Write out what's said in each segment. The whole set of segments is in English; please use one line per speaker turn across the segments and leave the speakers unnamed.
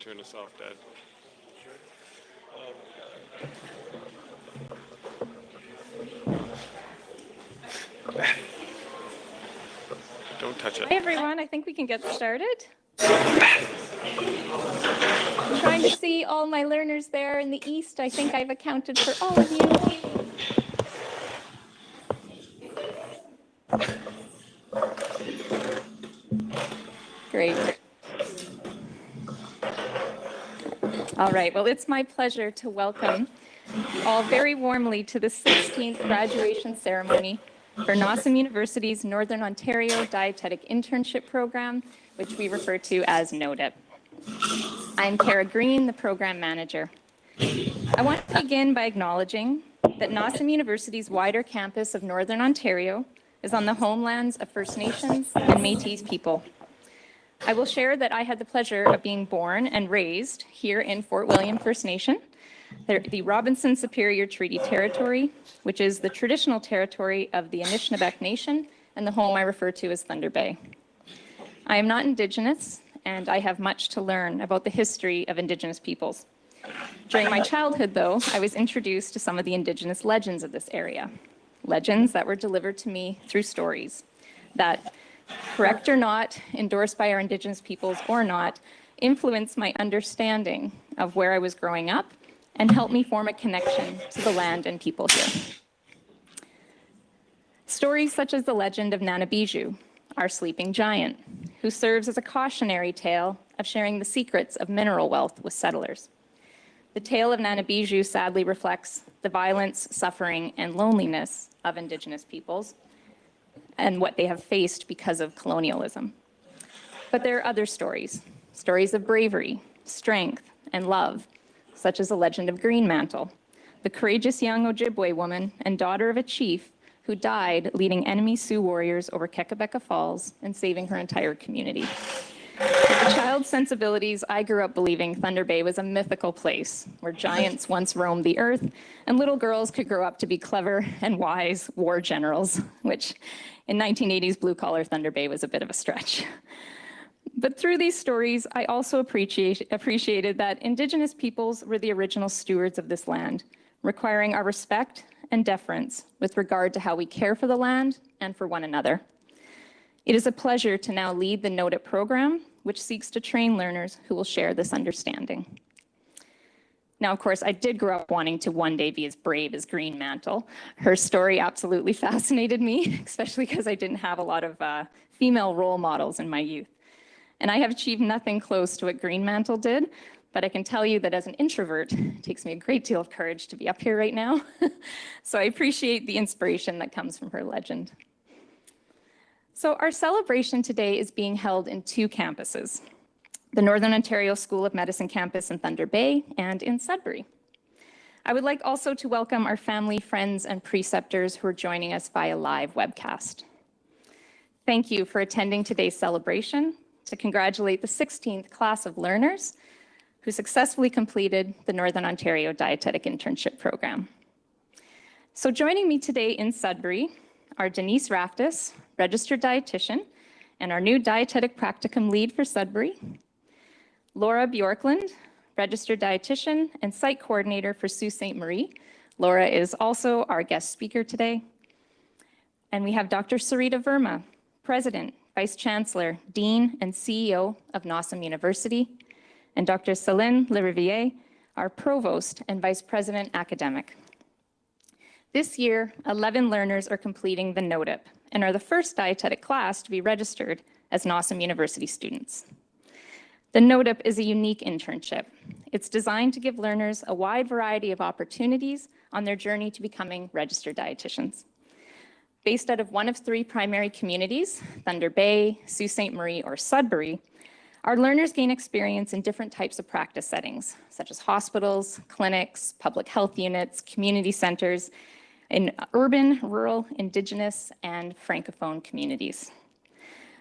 turn us off, Dad. Don't touch it.
Hi everyone, I think we can get started. I'm trying to see all my learners there in the east. I think I've accounted for all of you. Great. All right, well, it's my pleasure to welcome all very warmly to the 16th graduation ceremony for NOSM University's Northern Ontario Dietetic Internship Program, which we refer to as NODIP. I'm Kara Green, the program manager. I want to begin by acknowledging that NOSM University's wider campus of Northern Ontario is on the homelands of First Nations and Métis people. I will share that I had the pleasure of being born and raised here in Fort William First Nation, the Robinson Superior Treaty Territory, which is the traditional territory of the Anishinaabe Nation and the home I refer to as Thunder Bay. I am not Indigenous, and I have much to learn about the history of Indigenous peoples. During my childhood, though, I was introduced to some of the Indigenous legends of this area, legends that were delivered to me through stories that, correct or not, endorsed by our Indigenous peoples or not, influenced my understanding of where I was growing up and helped me form a connection to the land and people here. Stories such as the legend of Nanabiju, our sleeping giant, who serves as a cautionary tale of sharing the secrets of mineral wealth with settlers. The tale of Nanabiju sadly reflects the violence, suffering, and loneliness of Indigenous peoples and what they have faced because of colonialism. But there are other stories, stories of bravery, strength, and love, such as the legend of Greenmantle, the courageous young Ojibwe woman and daughter of a chief who died leading enemy Sioux warriors over Kekabeka Falls and saving her entire community. With a child's sensibilities, I grew up believing Thunder Bay was a mythical place where giants once roamed the earth and little girls could grow up to be clever and wise war generals, which in 1980s blue-collar Thunder Bay was a bit of a stretch. But through these stories, I also appreciated that Indigenous peoples were the original stewards of this land, requiring our respect and deference with regard to how we care for the land and for one another. It is a pleasure to now lead the NODIP program, which seeks to train learners who will share this understanding. Now, of course, I did grow up wanting to one day be as brave as Greenmantle. Her story absolutely fascinated me, especially because I didn't have a lot of female role models in my youth. And I have achieved nothing close to what Greenmantle did, but I can tell you that as an introvert, it takes me a great deal of courage to be up here right now. So I appreciate the inspiration that comes from her legend. So our celebration today is being held in two campuses, the Northern Ontario School of Medicine campus in Thunder Bay and in Sudbury. I would like also to welcome our family, friends, and preceptors who are joining us via live webcast. Thank you for attending today's celebration, to congratulate the 16th class of learners who successfully completed the Northern Ontario Dietetic Internship Program. So joining me today in Sudbury are Denise Raftis, registered dietitian, and our new dietetic practicum lead for Sudbury, Laura Bjorklund, registered dietitian and site coordinator for Sault Ste. Marie. Laura is also our guest speaker today. And we have Dr. Sarita Verma, president, vice chancellor, dean, and CEO of NOSM University, and Dr. Céline Lerivier, our provost and vice president academic. This year, 11 learners are completing the NODIP and are the first dietetic class to be registered as NOSM University students. The NODIP is a unique internship. It's designed to give learners a wide variety of opportunities on their journey to becoming registered dietitians. Based out of one of three primary communities, Thunder Bay, Sault Ste. Marie, or Sudbury, our learners gain experience in different types of practice settings, such as hospitals, clinics, public health units, community centers, in urban, rural, Indigenous, and Francophone communities.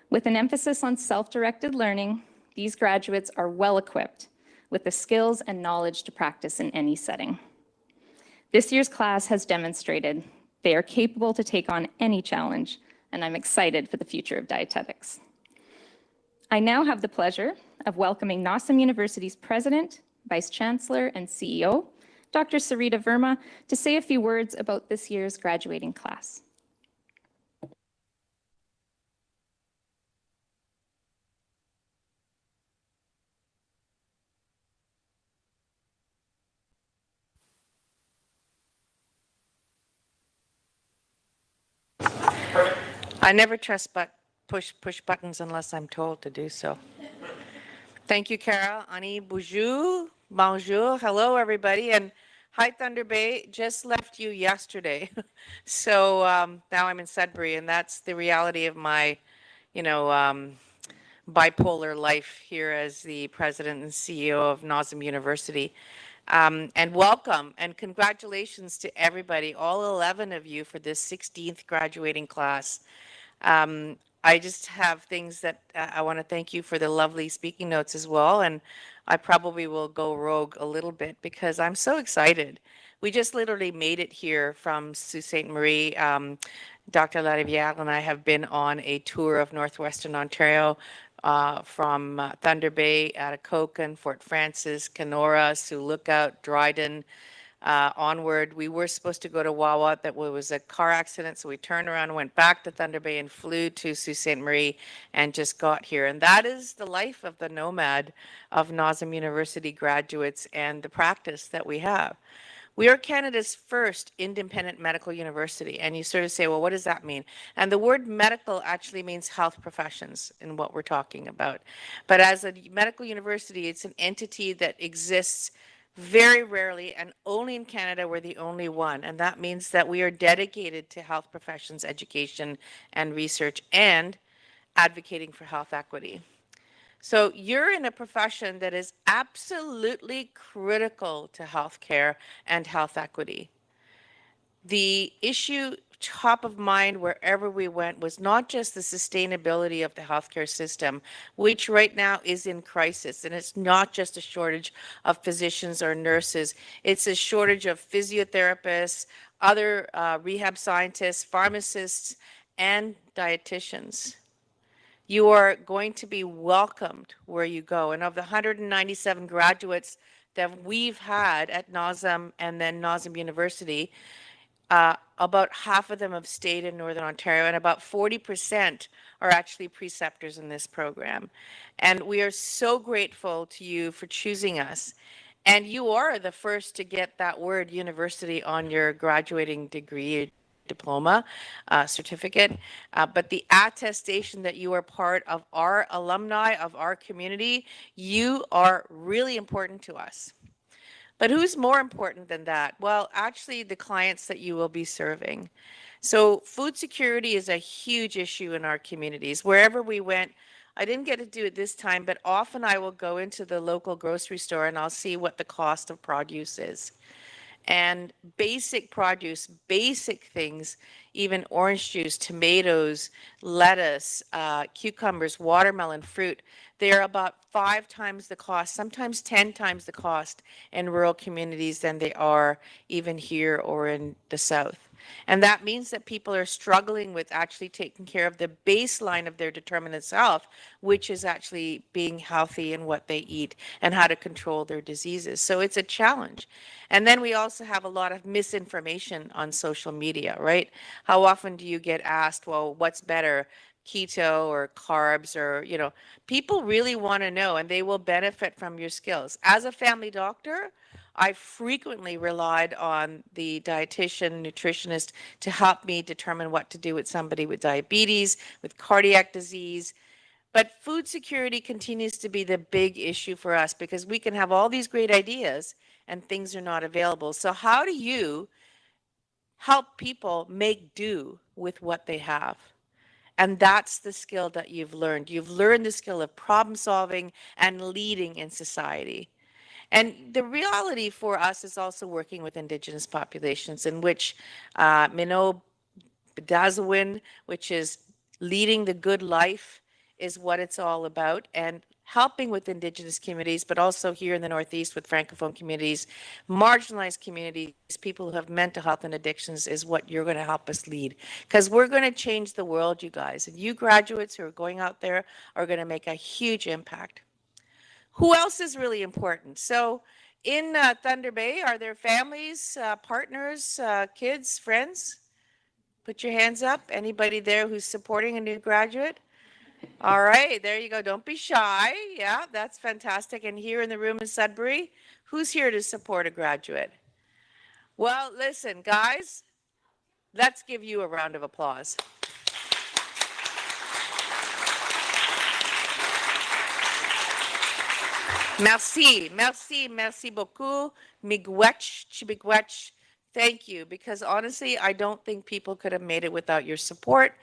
With an emphasis on self-directed learning, these graduates are well-equipped with the skills and knowledge to practice in any setting. This year's class has demonstrated they are capable to take on any challenge, and I'm excited for the future of dietetics. I now have the pleasure of welcoming NOSM University's President, Vice Chancellor, and CEO, Dr. Sarita Verma, to say a few words about this year's graduating class.
I never trust push buttons unless I'm told to do so. Thank you, Carol. Ani, bonjour, bonjour, hello, everybody, and hi, Thunder Bay. Just left you yesterday, so now I'm in Sudbury, and that's the reality of my, bipolar life here as the president and CEO of NOSM University. And welcome and congratulations to everybody, all 11 of you, for this 16th graduating class. I just have things that I want to thank you for the lovely speaking notes as well. And I probably will go rogue a little bit because I'm so excited. We just literally made it here from Sault Ste. Marie. Dr. Larivière and I have been on a tour of Northwestern Ontario from Thunder Bay, Atikokan, Fort Francis, Kenora, Sioux Lookout, Dryden, onward. We were supposed to go to Wawa. That was a car accident, so we turned around, went back to Thunder Bay, and flew to Sault Ste. Marie, and just got here. And that is the life of the nomad of NOSM University graduates and the practice that we have. We are Canada's first independent medical university. And you sort of say, well, what does that mean? And the word medical actually means health professions in what we're talking about. But as a medical university, it's an entity that exists very rarely, and only in Canada, we're the only one. And that means that we are dedicated to health professions, education, and research, and advocating for health equity. So you're in a profession that is absolutely critical to healthcare and health equity. The issue top of mind wherever we went was not just the sustainability of the healthcare system, which right now is in crisis. And it's not just a shortage of physicians or nurses. It's a shortage of physiotherapists, other rehab scientists, pharmacists, and dietitians. You are going to be welcomed where you go. And of the 197 graduates that we've had at NOSM and then NOSM University, about half of them have stayed in Northern Ontario, and about 40% are actually preceptors in this program. And we are so grateful to you for choosing us. And you are the first to get that word university on your graduating degree, diploma, certificate, but the attestation that you are part of our alumni, of our community, you are really important to us. But who's more important than that? Well, actually, the clients that you will be serving. So food security is a huge issue in our communities. Wherever we went, I didn't get to do it this time, but often I will go into the local grocery store and I'll see what the cost of produce is. And basic produce, basic things, even orange juice, tomatoes, lettuce, cucumbers, watermelon, fruit, they're about 5 times the cost, sometimes 10 times the cost in rural communities than they are even here or in the South. And that means that people are struggling with actually taking care of the baseline of their determinants of health, which is actually being healthy in what they eat and how to control their diseases. So it's a challenge. And then we also have a lot of misinformation on social media, right? How often do you get asked, well, what's better, keto or carbs, or, people really want to know, and they will benefit from your skills. As a family doctor, I frequently relied on the dietitian, nutritionist to help me determine what to do with somebody with diabetes, with cardiac disease. But food security continues to be the big issue for us because we can have all these great ideas and things are not available. So how do you help people make do with what they have? And that's the skill that you've learned. You've learned the skill of problem solving and leading in society. And the reality for us is also working with Indigenous populations, in which Minot Bedazzawin, which is leading the good life, is what it's all about. And helping with Indigenous communities, but also here in the Northeast with Francophone communities, marginalized communities, people who have mental health and addictions is what you're going to help us lead. Because we're going to change the world, you guys. And you graduates who are going out there are going to make a huge impact. Who else is really important? So in Thunder Bay, are there families, partners, kids, friends? Put your hands up. Anybody there who's supporting a new graduate? All right, there you go. Don't be shy. Yeah, that's fantastic. And here in the room in Sudbury, who's here to support a graduate? Well, listen, guys, let's give you a round of applause. Merci, merci, merci beaucoup. Miigwech, chibigwech. Thank you, because honestly, I don't think people could have made it without your support.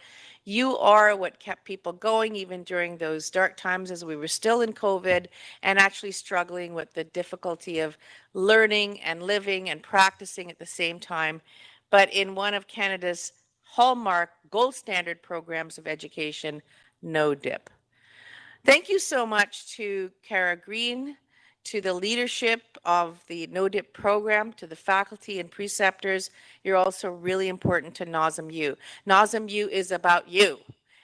You are what kept people going even during those dark times as we were still in COVID and actually struggling with the difficulty of learning and living and practicing at the same time. But in one of Canada's hallmark gold standard programs of education, no dip. Thank you so much to Kara Green, to the leadership of the No Dip program, to the faculty and preceptors. You're also really important to NOSM U. NOSM U is about you.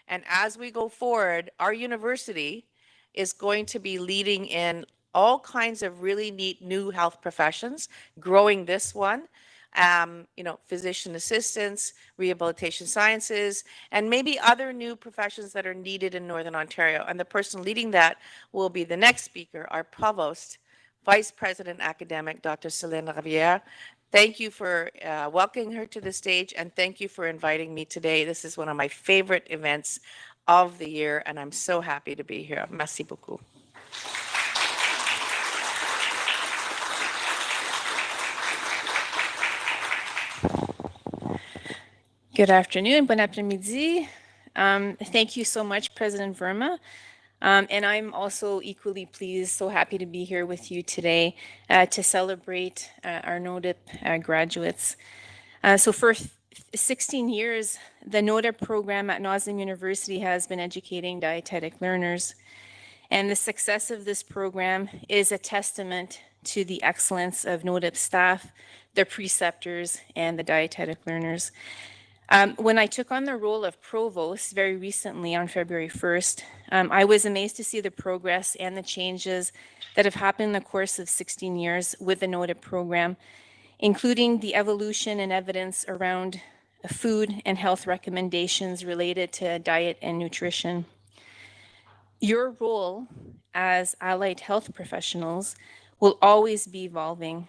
And as we go forward, our university is going to be leading in all kinds of really neat new health professions, growing this one. Physician assistants, rehabilitation sciences, and maybe other new professions that are needed in Northern Ontario. And the person leading that will be the next speaker, our provost, Vice President Academic, Dr. Céline Ravière. Thank you for welcoming her to the stage, and thank you for inviting me today. This is one of my favorite events of the year, and I'm so happy to be here. Merci beaucoup.
Good afternoon, bon après-midi. Thank you so much, President Verma. And I'm also equally pleased, so happy to be here with you today to celebrate our NODIP graduates. So for 16 years, the NODIP program at NOSM University has been educating dietetic learners. And the success of this program is a testament to the excellence of NODIP staff, their preceptors, and the dietetic learners. When I took on the role of provost very recently on February 1st, I was amazed to see the progress and the changes that have happened in the course of 16 years with the NODIP program, including the evolution and evidence around food and health recommendations related to diet and nutrition. Your role as allied health professionals will always be evolving.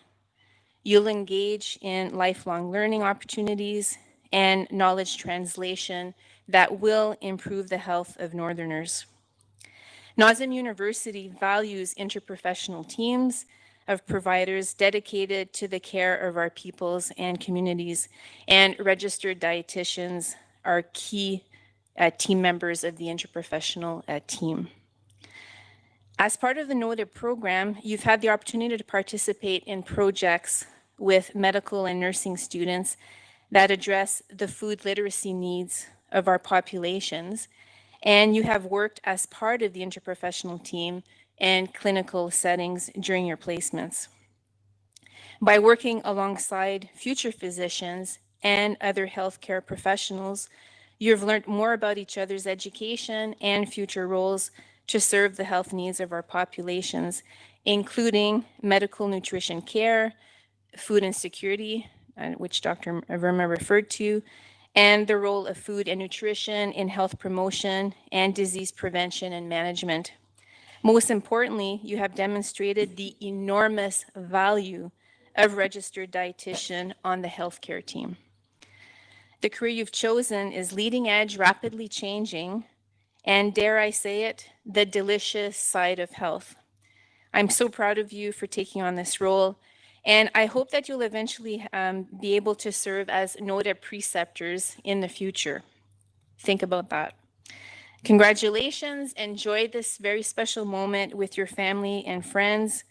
You'll engage in lifelong learning opportunities and knowledge translation that will improve the health of Northerners. NOSM University values interprofessional teams of providers dedicated to the care of our peoples and communities, and registered dietitians are key team members of the interprofessional team. As part of the NODIP program, you've had the opportunity to participate in projects with medical and nursing students that address the food literacy needs of our populations, and you have worked as part of the interprofessional team in clinical settings during your placements. By working alongside future physicians and other healthcare professionals, you've learned more about each other's education and future roles to serve the health needs of our populations, including medical nutrition care, food insecurity, which Dr. Verma referred to, and the role of food and nutrition in health promotion and disease prevention and management. Most importantly, you have demonstrated the enormous value of registered dietitian on the healthcare team. The career you've chosen is leading edge, rapidly changing, and dare I say it, the delicious side of health. I'm so proud of you for taking on this role, and I hope that you'll eventually be able to serve as NODIP preceptors in the future. Think about that. Congratulations. Enjoy this very special moment with your family and friends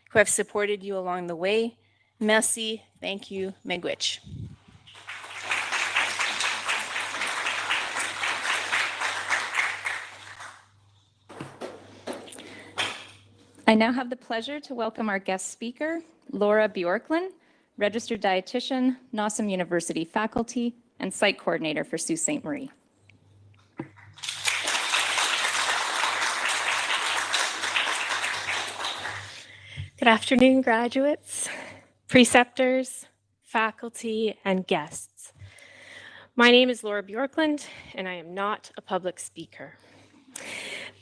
who have supported you along the way. Merci. Thank you. Miigwech.
I now have the pleasure to welcome our guest speaker, Laura Bjorklund, registered dietitian, NOSM University faculty, and site coordinator for Sault Ste. Marie.
Good afternoon, graduates, preceptors, faculty, and guests. My name is Laura Bjorklund, and I am not a public speaker.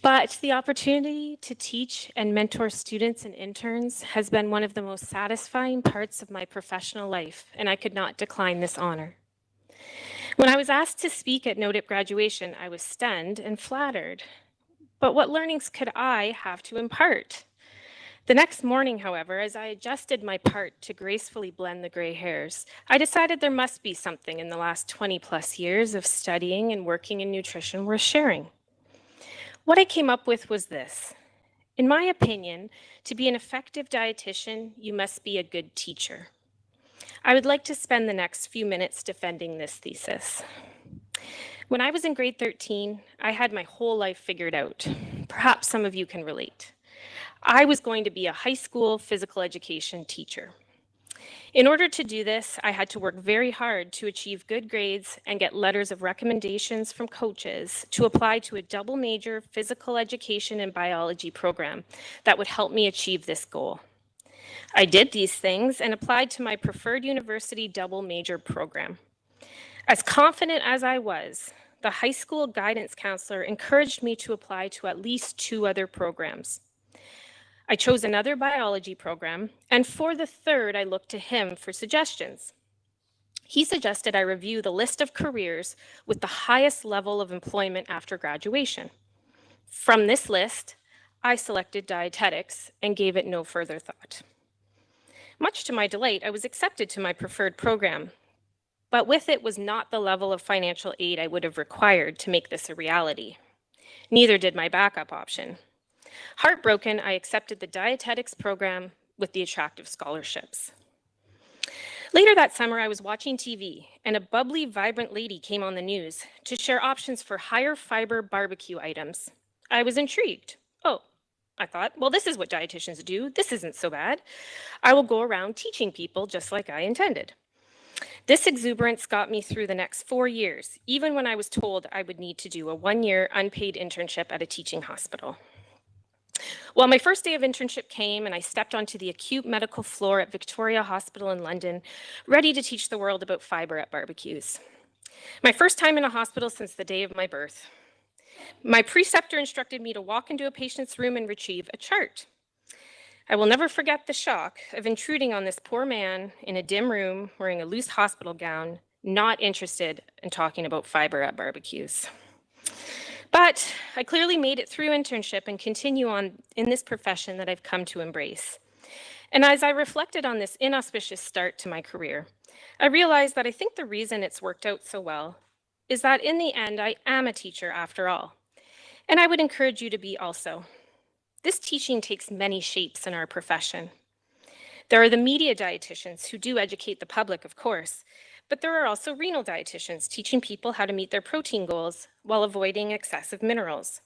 But the opportunity to teach and mentor students and interns has been one of the most satisfying parts of my professional life, and I could not decline this honor. When I was asked to speak at NODIP graduation, I was stunned and flattered. But what learnings could I have to impart? The next morning, however, as I adjusted my part to gracefully blend the gray hairs, I decided there must be something in the last 20 plus years of studying and working in nutrition worth sharing. What I came up with was this. In my opinion, to be an effective dietitian, you must be a good teacher. I would like to spend the next few minutes defending this thesis. When I was in grade 13, I had my whole life figured out. Perhaps some of you can relate. I was going to be a high school physical education teacher. In order to do this, I had to work very hard to achieve good grades and get letters of recommendations from coaches to apply to a double major physical education and biology program that would help me achieve this goal. I did these things and applied to my preferred university double major program. As confident as I was, the high school guidance counselor encouraged me to apply to at least 2 other programs. I chose another biology program, and for the third, I looked to him for suggestions. He suggested I review the list of careers with the highest level of employment after graduation. From this list, I selected dietetics and gave it no further thought. Much to my delight, I was accepted to my preferred program, but with it was not the level of financial aid I would have required to make this a reality. Neither did my backup option. Heartbroken, I accepted the dietetics program with the attractive scholarships. Later that summer, I was watching TV, and a bubbly, vibrant lady came on the news to share options for higher fiber barbecue items. I was intrigued. Oh, I thought, well, this is what dietitians do. This isn't so bad. I will go around teaching people just like I intended. This exuberance got me through the next 4 years, even when I was told I would need to do a 1-year unpaid internship at a teaching hospital. Well, my first day of internship came and I stepped onto the acute medical floor at Victoria Hospital in London, ready to teach the world about fiber at barbecues. My first time in a hospital since the day of my birth. My preceptor instructed me to walk into a patient's room and retrieve a chart. I will never forget the shock of intruding on this poor man in a dim room wearing a loose hospital gown, not interested in talking about fiber at barbecues. But I clearly made it through internship and continue on in this profession that I've come to embrace. And as I reflected on this inauspicious start to my career, I realized that I think the reason it's worked out so well is that in the end, I am a teacher after all. And I would encourage you to be also. This teaching takes many shapes in our profession. There are the media dietitians who do educate the public, of course, but there are also renal dietitians teaching people how to meet their protein goals while avoiding excessive minerals.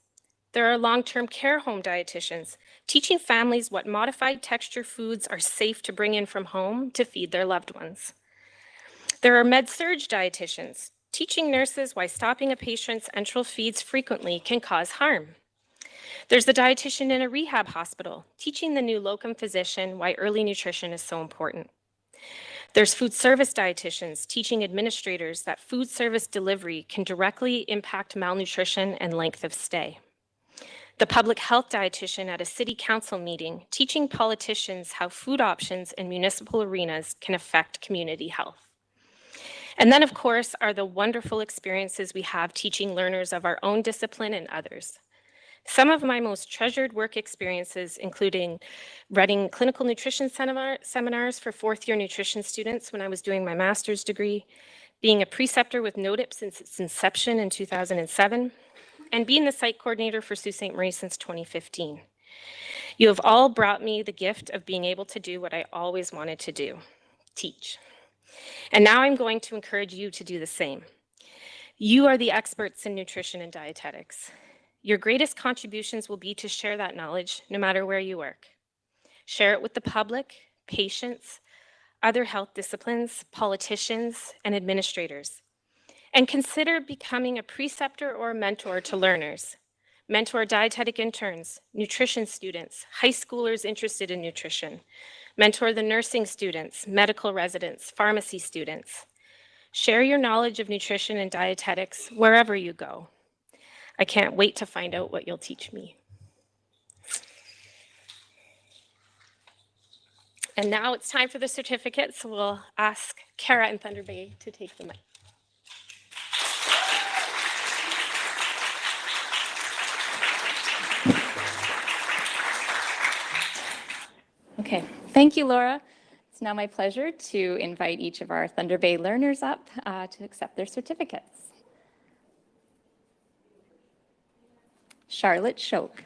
There are long-term care home dietitians teaching families what modified texture foods are safe to bring in from home to feed their loved ones. There are med-surg dietitians teaching nurses why stopping a patient's enteral feeds frequently can cause harm. There's the dietitian in a rehab hospital teaching the new locum physician why early nutrition is so important. There's food service dietitians teaching administrators that food service delivery can directly impact malnutrition and length of stay. The public health dietitian at a city council meeting teaching politicians how food options in municipal arenas can affect community health. And then, of course, are the wonderful experiences we have teaching learners of our own discipline and others. Some of my most treasured work experiences, including running clinical nutrition seminars for 4th-year nutrition students when I was doing my master's degree, being a preceptor with NODIP since its inception in 2007, and being the site coordinator for Sault Ste. Marie since 2015. You have all brought me the gift of being able to do what I always wanted to do, teach. And now I'm going to encourage you to do the same. You are the experts in nutrition and dietetics. Your greatest contributions will be to share that knowledge no matter where you work. Share it with the public, patients, other health disciplines, politicians, and administrators. And consider becoming a preceptor or a mentor to learners. Mentor dietetic interns, nutrition students, high schoolers interested in nutrition. Mentor the nursing students, medical residents, pharmacy students. Share your knowledge of nutrition and dietetics wherever you go. I can't wait to find out what you'll teach me. And now it's time for the certificates. So we'll ask Kara and Thunder Bay to take the mic.
Okay, thank you, Laura. It's now my pleasure to invite each of our Thunder Bay learners up to accept their certificates. Charlotte Shoke.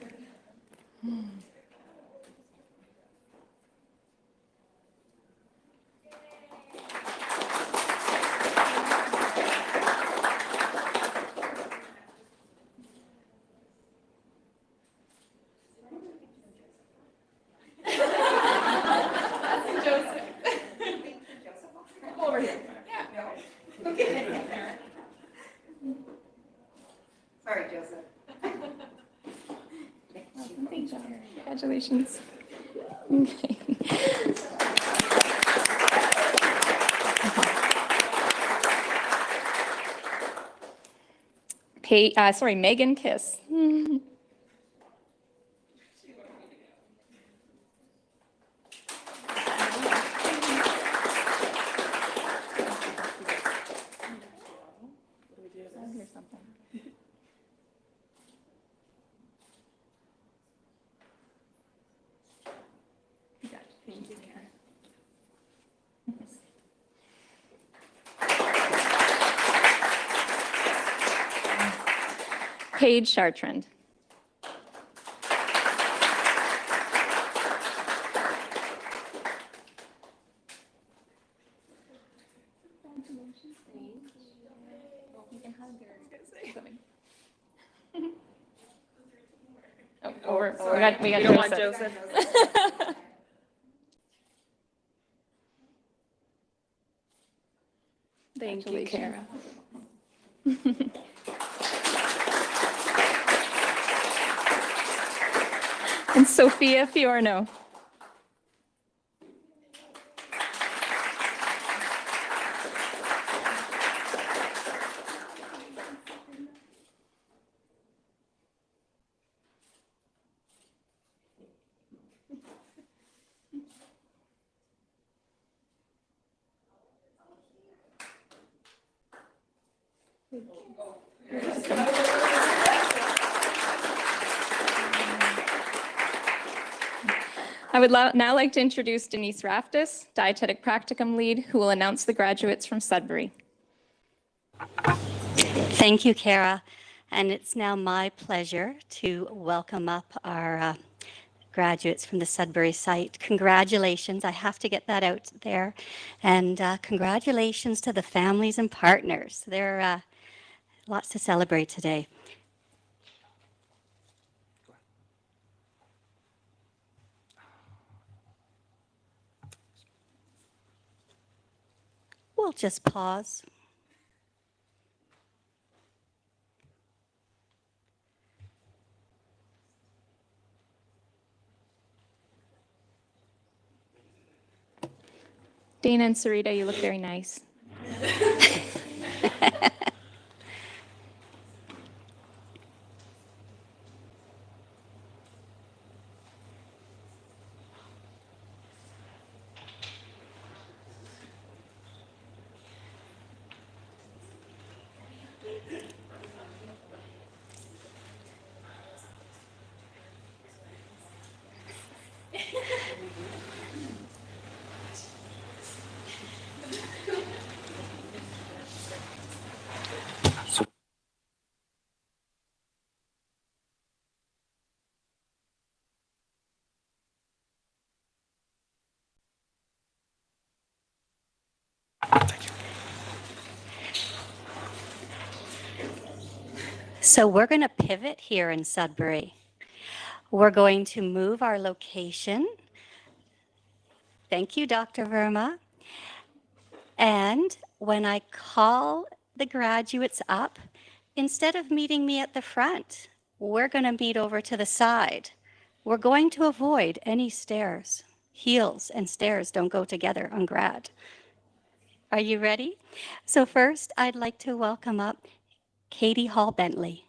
Sorry, Joseph.
Congratulations. Okay. Megan Kiss. Paige Chartrand. We got Joseph.
Thank you, Kara.
And Sophia Fiorno. I would now like to introduce Denise Raftis, Dietetic Practicum Lead, who will announce the graduates from Sudbury.
Thank you, Kara. And it's now my pleasure to welcome up our graduates from the Sudbury site. Congratulations. I have to get that out there. And congratulations to the families and partners. There are lots to celebrate today. We'll just pause.
Dana and Sarita, you look very nice.
So we're going to pivot here in Sudbury. We're going to move our location Thank you, Dr. Verma. And when I call the graduates up, instead of meeting me at the front, we're going to meet over to the side. We're going to avoid any stairs. Heels and stairs don't go together on grad. Are you ready? So first, I'd like to welcome up Katie Hall Bentley.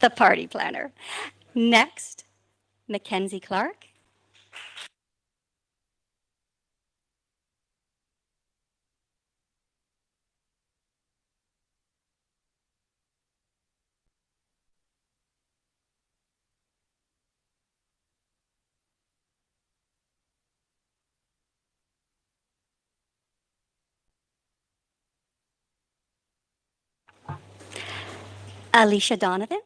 The party planner. Next, Mackenzie Clark. Alicia Donovan.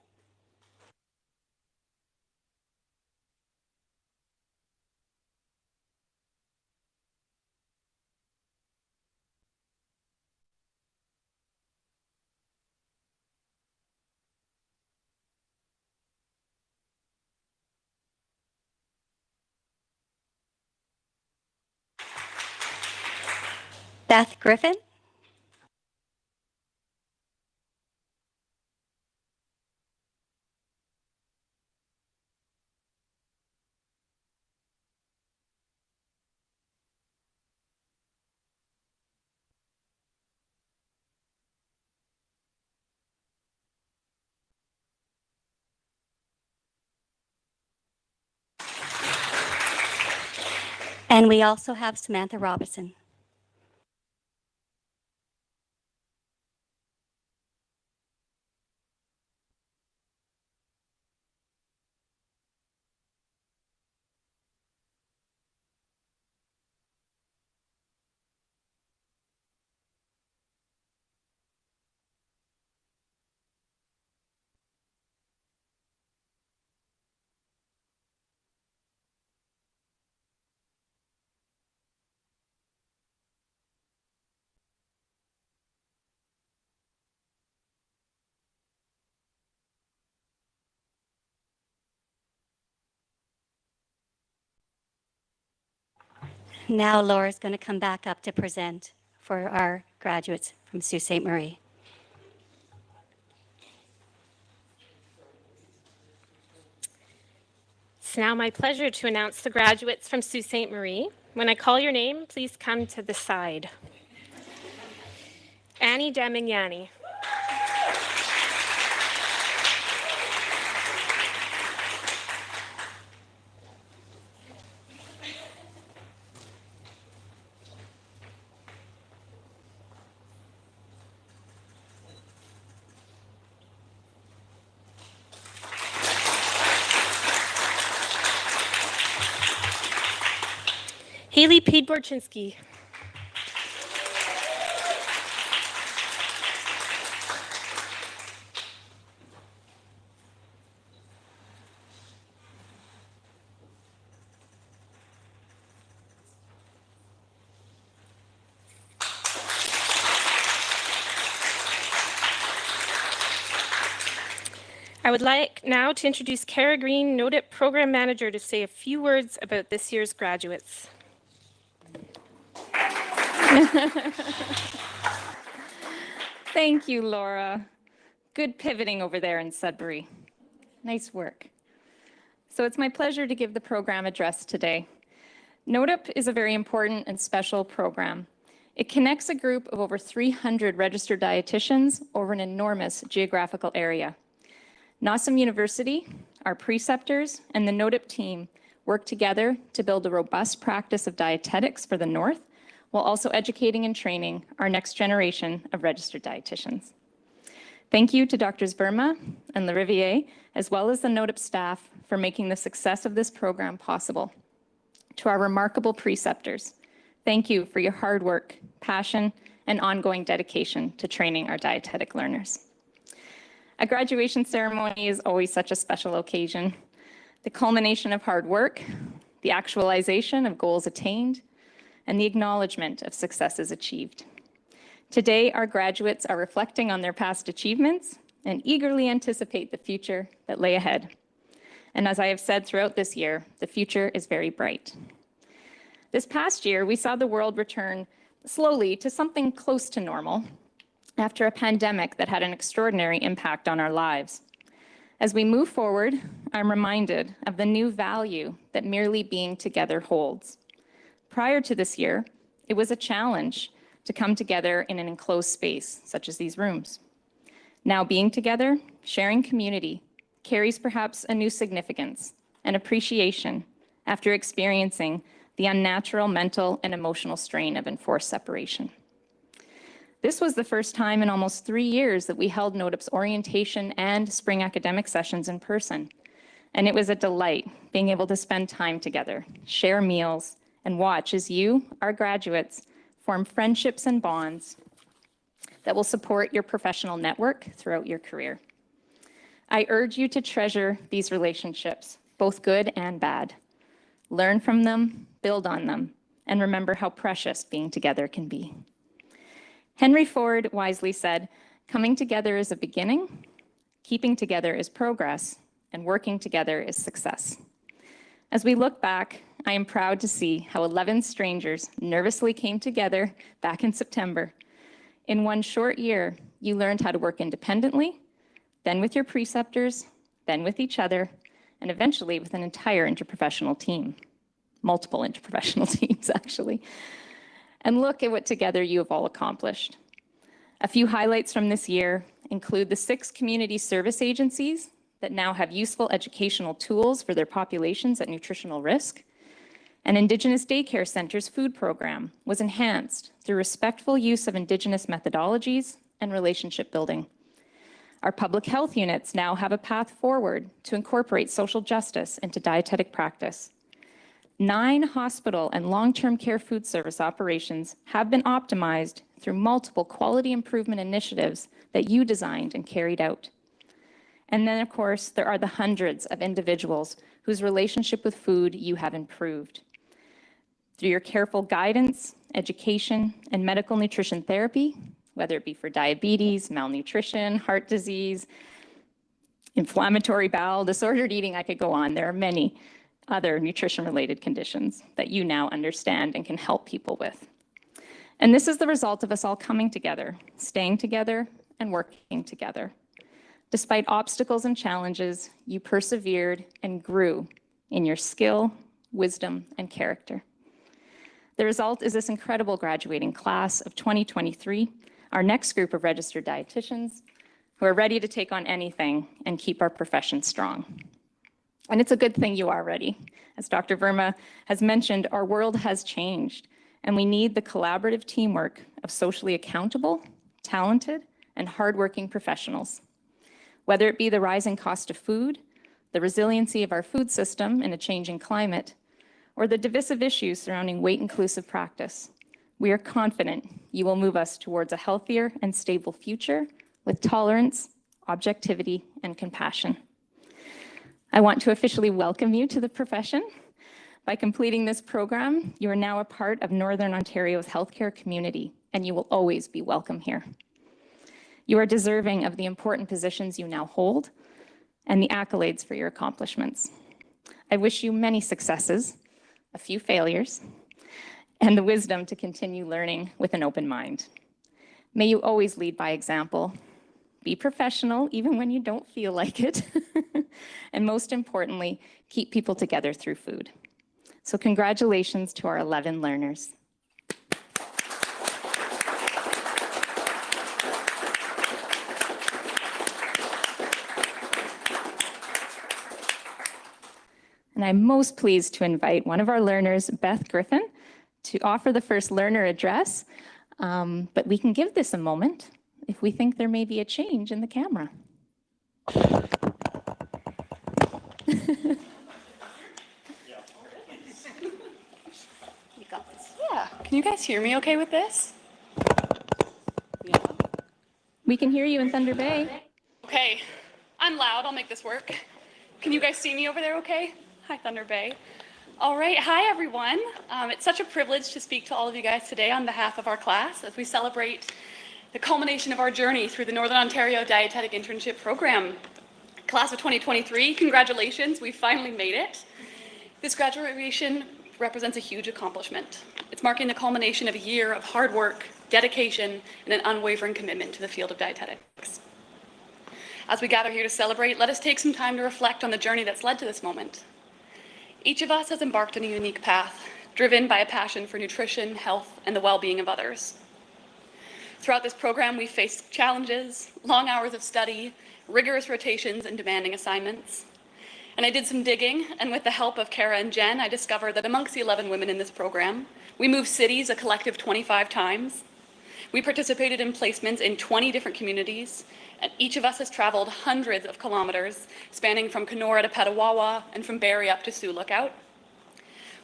Beth Griffin. And we also have Samantha Robinson. Now Laura's going to come back up to present for our graduates from Sault Ste. Marie.
It's now my pleasure to announce the graduates from Sault Ste. Marie. When I call your name, please come to the side. Annie Damignani. Haley Piedborczynski. I would like now to introduce Kara Green, NODIP Program Manager, to say a few words about this year's graduates.
Thank you, Laura. Good pivoting over there in Sudbury. Nice work. So it's my pleasure to give the program address today. NODIP is a very important and special program. It connects a group of over 300 registered dietitians over an enormous geographical area. NOSM University, our preceptors, and the NODIP team work together to build a robust practice of dietetics for the North, while also educating and training our next generation of registered dietitians. Thank you to Drs. Verma and Lariviere, as well as the NODIP staff, for making the success of this program possible. To our remarkable preceptors, Thank you for your hard work, passion, and ongoing dedication to training our dietetic learners. A graduation ceremony is always such a special occasion. The culmination of hard work, the actualization of goals attained, and the acknowledgement of successes achieved. Today, our graduates are reflecting on their past achievements and eagerly anticipate the future that lay ahead. And as I have said throughout this year, the future is very bright. This past year, we saw the world return slowly to something close to normal after a pandemic that had an extraordinary impact on our lives. As we move forward, I'm reminded of the new value that merely being together holds. Prior to this year, it was a challenge to come together in an enclosed space, such as these rooms. Now being together, sharing community, carries perhaps a new significance and appreciation after experiencing the unnatural mental and emotional strain of enforced separation. This was the first time in almost 3 years that we held NOTIP's orientation and spring academic sessions in person. And it was a delight being able to spend time together, share meals, and watch as you, our graduates, form friendships and bonds that will support your professional network throughout your career. I urge you to treasure these relationships, both good and bad. Learn from them, build on them, and remember how precious being together can be. Henry Ford wisely said, "Coming together is a beginning, keeping together is progress, and working together is success." As we look back, I am proud to see how 11 strangers nervously came together back in September. In one short year, you learned how to work independently, then with your preceptors, then with each other, and eventually with an entire interprofessional team. Multiple interprofessional teams, actually. And look at what together you have all accomplished. A few highlights from this year include the 6 community service agencies that now have useful educational tools for their populations at nutritional risk. An Indigenous Daycare Center's food program was enhanced through respectful use of Indigenous methodologies and relationship building. Our public health units now have a path forward to incorporate social justice into dietetic practice. 9 hospital and long-term care food service operations have been optimized through multiple quality improvement initiatives that you designed and carried out. And then, of course, there are the hundreds of individuals whose relationship with food you have improved. Through your careful guidance, education, and medical nutrition therapy, whether it be for diabetes, malnutrition, heart disease, inflammatory bowel, disordered eating, I could go on. There are many other nutrition-related conditions that you now understand and can help people with. And this is the result of us all coming together, staying together, and working together. Despite obstacles and challenges, you persevered and grew in your skill, wisdom, and character. The result is this incredible graduating class of 2023, our next group of registered dietitians who are ready to take on anything and keep our profession strong. And it's a good thing you are ready. As Dr. Verma has mentioned, our world has changed, and we need the collaborative teamwork of socially accountable, talented, and hardworking professionals. Whether it be the rising cost of food, the resiliency of our food system in a changing climate, or the divisive issues surrounding weight-inclusive practice, we are confident you will move us towards a healthier and stable future with tolerance, objectivity, and compassion. I want to officially welcome you to the profession. By completing this program, you are now a part of Northern Ontario's healthcare community, and you will always be welcome here. You are deserving of the important positions you now hold and the accolades for your accomplishments. I wish you many successes, a few failures, and the wisdom to continue learning with an open mind. May you always lead by example. Be professional, even when you don't feel like it. And most importantly, keep people together through food. So congratulations to our 11 learners. And I'm most pleased to invite one of our learners, Beth Griffin, to offer the first learner address. But we can give this a moment if we think there may be a change in the camera. You got this. Yeah.
Can you guys hear me okay with this?
We can hear you in Thunder Bay.
Okay, I'm loud, I'll make this work. Can you guys see me over there okay? Hi, Thunder Bay. All right, hi everyone. It's such a privilege to speak to all of you guys today on behalf of our class as we celebrate the culmination of our journey through the Northern Ontario Dietetic Internship Program. Class of 2023, congratulations, we finally made it. This graduation represents a huge accomplishment. It's marking the culmination of a year of hard work, dedication, and an unwavering commitment to the field of dietetics. As we gather here to celebrate, let us take some time to reflect on the journey that's led to this moment. Each of us has embarked on a unique path, driven by a passion for nutrition, health, and the well-being of others. Throughout this program, we've faced challenges, long hours of study, rigorous rotations, and demanding assignments. And I did some digging, and with the help of Kara and Jen, I discovered that amongst the 11 women in this program, we moved cities a collective 25 times. We participated in placements in 20 different communities, and each of us has traveled hundreds of kilometers, spanning from Kenora to Petawawa and from Barrie up to Sioux Lookout.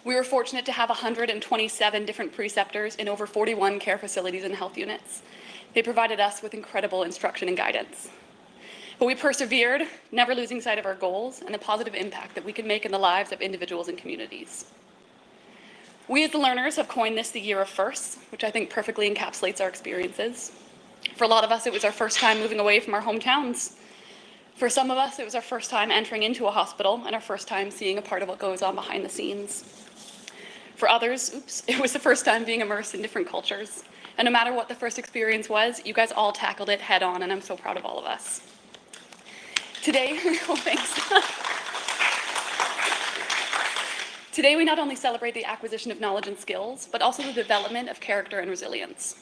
We were fortunate to have 127 different preceptors in over 41 care facilities and health units. They provided us with incredible instruction and guidance. But we persevered, never losing sight of our goals and the positive impact that we could make in the lives of individuals and communities. We as the learners have coined this the year of firsts, which I think perfectly encapsulates our experiences. For a lot of us, it was our first time moving away from our hometowns. For some of us, it was our first time entering into a hospital and our first time seeing a part of what goes on behind the scenes. For others, it was the first time being immersed in different cultures. And no matter what the first experience was, you guys all tackled it head on, and I'm so proud of all of us. Today, oh thanks. Today, we not only celebrate the acquisition of knowledge and skills, but also the development of character and resilience.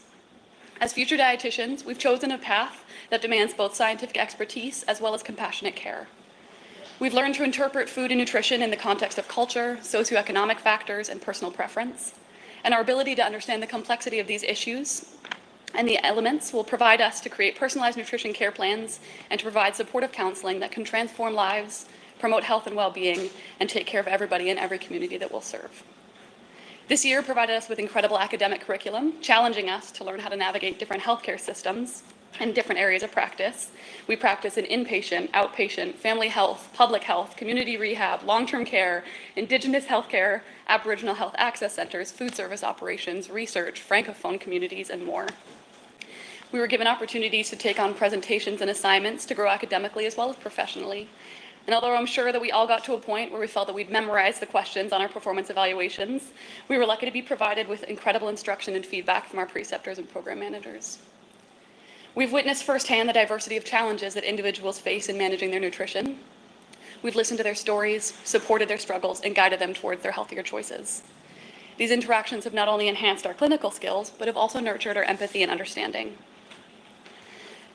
As future dietitians, we've chosen a path that demands both scientific expertise as well as compassionate care. We've learned to interpret food and nutrition in the context of culture, socioeconomic factors, and personal preference. And our ability to understand the complexity of these issues and the elements will provide us to create personalized nutrition care plans and to provide supportive counseling that can transform lives, promote health and well-being, and take care of everybody in every community that we'll serve. This year provided us with incredible academic curriculum, challenging us to learn how to navigate different healthcare systems and different areas of practice. We practice in inpatient, outpatient, family health, public health, community rehab, long-term care, Indigenous healthcare, Aboriginal health access centers, food service operations, research, Francophone communities, and more. We were given opportunities to take on presentations and assignments to grow academically as well as professionally. And although I'm sure that we all got to a point where we felt that we'd memorized the questions on our performance evaluations, we were lucky to be provided with incredible instruction and feedback from our preceptors and program managers. We've witnessed firsthand the diversity of challenges that individuals face in managing their nutrition. We've listened to their stories, supported their struggles, and guided them towards their healthier choices. These interactions have not only enhanced our clinical skills, but have also nurtured our empathy and understanding.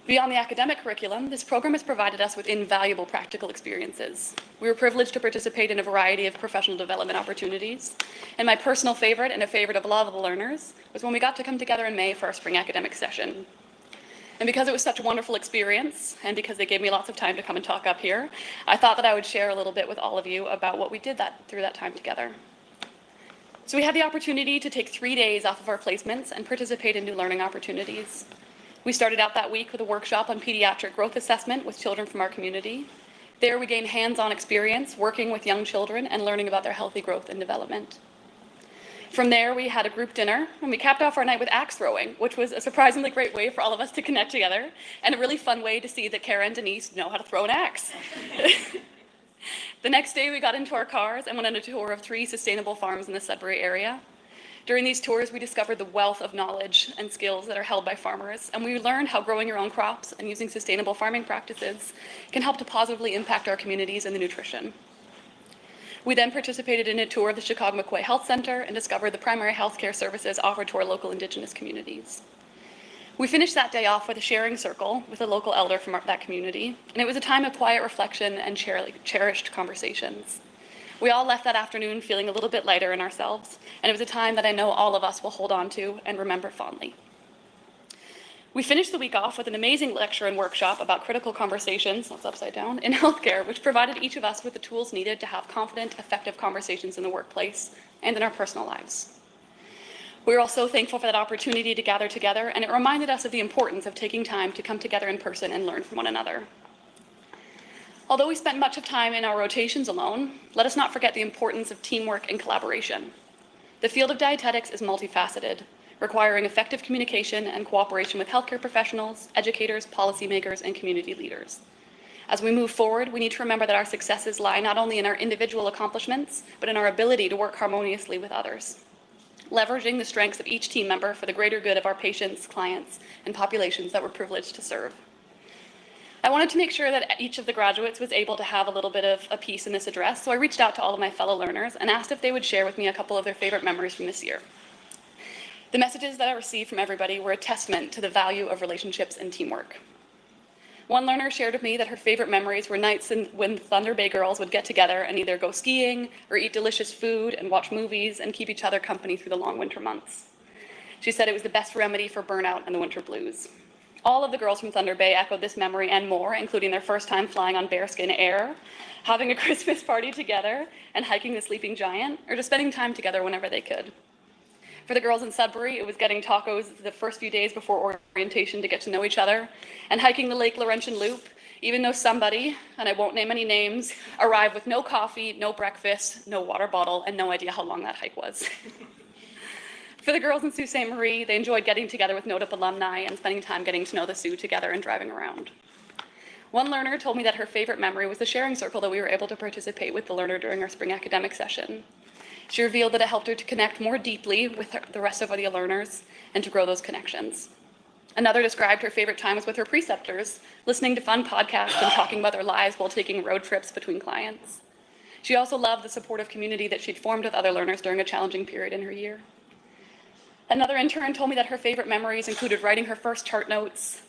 Beyond the academic curriculum, this program has provided us with invaluable practical experiences. We were privileged to participate in a variety of professional development opportunities, and my personal favorite and a favorite of a lot of the learners was when we got to come together in May for our spring academic session. And because it was such a wonderful experience, and because they gave me lots of time to come and talk up here, I thought that I would share a little bit with all of you about what we did through that time together. So we had the opportunity to take 3 days off of our placements and participate in new learning opportunities. We started out that week with a workshop on pediatric growth assessment with children from our community. There we gained hands-on experience working with young children and learning about their healthy growth and development. From there, we had a group dinner, and we capped off our night with axe throwing, which was a surprisingly great way for all of us to connect together, and a really fun way to see that Kara and Denise know how to throw an axe. The next day, we got into our cars and went on a tour of 3 sustainable farms in the Sudbury area. During these tours, we discovered the wealth of knowledge and skills that are held by farmers, and we learned how growing your own crops and using sustainable farming practices can help to positively impact our communities and the nutrition. We then participated in a tour of the Chicago McQuay Health Center and discovered the primary health care services offered to our local Indigenous communities. We finished that day off with a sharing circle with a local elder from that community, and it was a time of quiet reflection and cherished conversations. We all left that afternoon feeling a little bit lighter in ourselves, and it was a time that I know all of us will hold on to and remember fondly. We finished the week off with an amazing lecture and workshop about critical conversations, that's upside down, in healthcare, which provided each of us with the tools needed to have confident, effective conversations in the workplace and in our personal lives. We were all so thankful for that opportunity to gather together, and it reminded us of the importance of taking time to come together in person and learn from one another. Although we spent much of time in our rotations alone, let us not forget the importance of teamwork and collaboration. The field of dietetics is multifaceted, requiring effective communication and cooperation with healthcare professionals, educators, policymakers, and community leaders. As we move forward, we need to remember that our successes lie not only in our individual accomplishments, but in our ability to work harmoniously with others, leveraging the strengths of each team member for the greater good of our patients, clients, and populations that we're privileged to serve. I wanted to make sure that each of the graduates was able to have a little bit of a piece in this address, so I reached out to all of my fellow learners and asked if they would share with me a couple of their favorite memories from this year. The messages that I received from everybody were a testament to the value of relationships and teamwork. One learner shared with me that her favorite memories were nights when Thunder Bay girls would get together and either go skiing or eat delicious food and watch movies and keep each other company through the long winter months. She said it was the best remedy for burnout and the winter blues. All of the girls from Thunder Bay echoed this memory and more, including their first time flying on bearskin air, having a Christmas party together, and hiking the Sleeping Giant, or just spending time together whenever they could. For the girls in Sudbury, it was getting tacos the first few days before orientation to get to know each other, and hiking the Lake Laurentian Loop, even though somebody, and I won't name any names, arrived with no coffee, no breakfast, no water bottle, and no idea how long that hike was. For the girls in Sault Ste. Marie, they enjoyed getting together with NODUP alumni and spending time getting to know the Sioux together and driving around. One learner told me that her favorite memory was the sharing circle that we were able to participate with the learner during our spring academic session. She revealed that it helped her to connect more deeply with the rest of the learners and to grow those connections. Another described her favorite times with her preceptors, listening to fun podcasts and talking about their lives while taking road trips between clients. She also loved the supportive community that she'd formed with other learners during a challenging period in her year. Another intern told me that her favorite memories included writing her first chart notes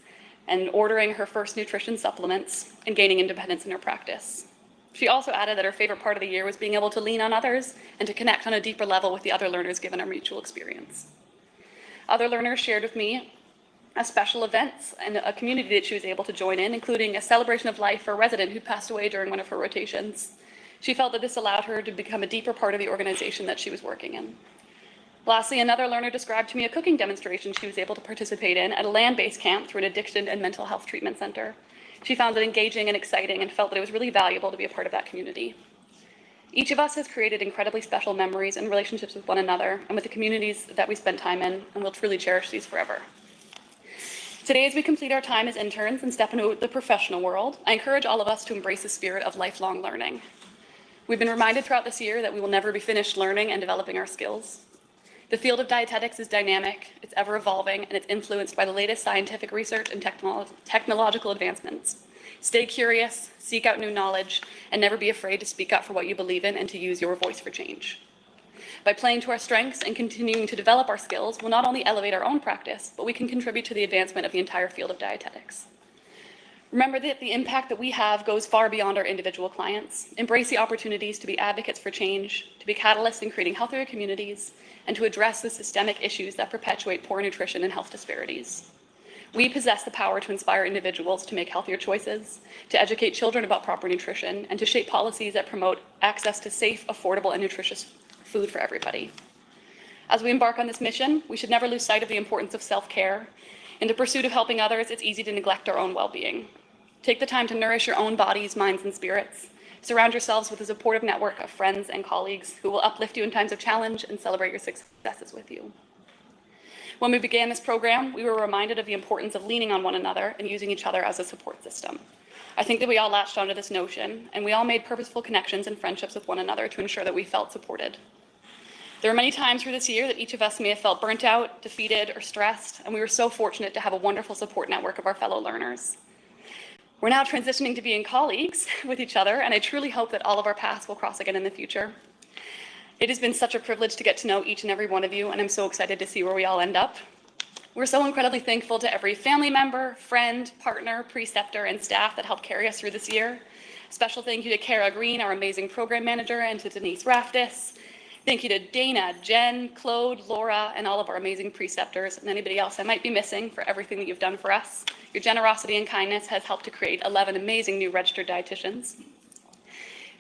and ordering her first nutrition supplements and gaining independence in her practice. She also added that her favorite part of the year was being able to lean on others and to connect on a deeper level with the other learners given our mutual experience. Other learners shared with me special events and a community that she was able to join in, including a celebration of life for a resident who passed away during one of her rotations. She felt that this allowed her to become a deeper part of the organization that she was working in. Lastly, another learner described to me a cooking demonstration she was able to participate in at a land-based camp through an addiction and mental health treatment center. She found it engaging and exciting and felt that it was really valuable to be a part of that community. Each of us has created incredibly special memories and relationships with one another and with the communities that we spend time in, and we'll truly cherish these forever. Today, as we complete our time as interns and step into the professional world, I encourage all of us to embrace the spirit of lifelong learning. We've been reminded throughout this year that we will never be finished learning and developing our skills. The field of dietetics is dynamic, it's ever evolving, and it's influenced by the latest scientific research and technological advancements. Stay curious, seek out new knowledge, and never be afraid to speak up for what you believe in and to use your voice for change. By playing to our strengths and continuing to develop our skills, we'll not only elevate our own practice, but we can contribute to the advancement of the entire field of dietetics. Remember that the impact that we have goes far beyond our individual clients. Embrace the opportunities to be advocates for change, to be catalysts in creating healthier communities, and to address the systemic issues that perpetuate poor nutrition and health disparities. We possess the power to inspire individuals to make healthier choices, to educate children about proper nutrition, and to shape policies that promote access to safe, affordable, and nutritious food for everybody. As we embark on this mission, we should never lose sight of the importance of self-care. In the pursuit of helping others, it's easy to neglect our own well-being. Take the time to nourish your own bodies, minds, and spirits. Surround yourselves with a supportive network of friends and colleagues who will uplift you in times of challenge and celebrate your successes with you. When we began this program, we were reminded of the importance of leaning on one another and using each other as a support system. I think that we all latched onto this notion, and we all made purposeful connections and friendships with one another to ensure that we felt supported. There were many times through this year that each of us may have felt burnt out, defeated, or stressed, and we were so fortunate to have a wonderful support network of our fellow learners. We're now transitioning to being colleagues with each other, and I truly hope that all of our paths will cross again in the future. It has been such a privilege to get to know each and every one of you, and I'm so excited to see where we all end up. We're so incredibly thankful to every family member, friend, partner, preceptor, and staff that helped carry us through this year. Special thank you to Kara Green, our amazing program manager, and to Denise Raftis. Thank you to Dana, Jen, Claude, Laura, and all of our amazing preceptors, and anybody else I might be missing for everything that you've done for us. Your generosity and kindness has helped to create 11 amazing new registered dietitians.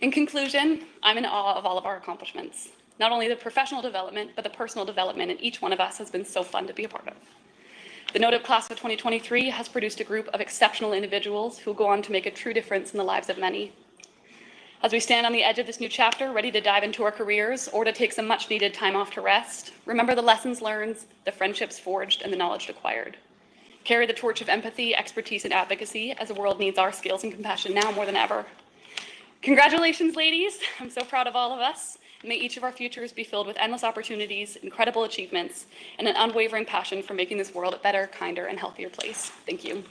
In conclusion, I'm in awe of all of our accomplishments. Not only the professional development, but the personal development in each one of us has been so fun to be a part of. The NOTIP class of 2023 has produced a group of exceptional individuals who go on to make a true difference in the lives of many. As we stand on the edge of this new chapter, ready to dive into our careers or to take some much needed time off to rest, remember the lessons learned, the friendships forged, and the knowledge acquired. Carry the torch of empathy, expertise, and advocacy as the world needs our skills and compassion now more than ever. Congratulations, ladies. I'm so proud of all of us. May each of our futures be filled with endless opportunities, incredible achievements, and an unwavering passion for making this world a better, kinder, and healthier place. Thank you.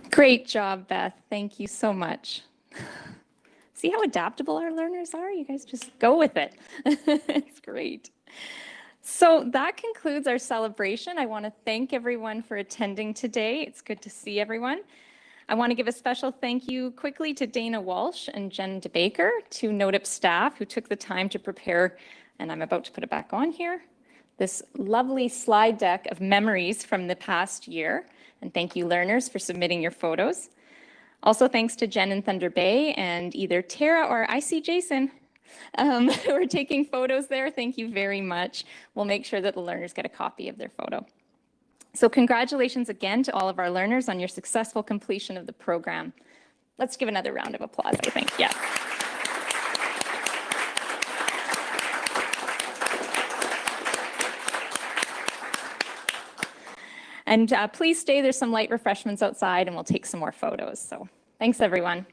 Great job, Beth. Thank you so much. See how adaptable our learners are? You guys just go with it. It's great. So that concludes our celebration. I want to thank everyone for attending today. It's good to see everyone. I want to give a special thank you quickly to Dana Walsh and Jen DeBaker, two NOTIP staff who took the time to prepare, and I'm about to put it back on here, this lovely slide deck of memories from the past year. And thank you, learners, for submitting your photos. Also, thanks to Jen in Thunder Bay and either Tara or I see Jason who are taking photos there. Thank you very much. We'll make sure that the learners get a copy of their photo. So congratulations again to all of our learners on your successful completion of the program. Let's give another round of applause, I think. Yes. And please stay, there's some light refreshments outside and we'll take some more photos. So thanks everyone.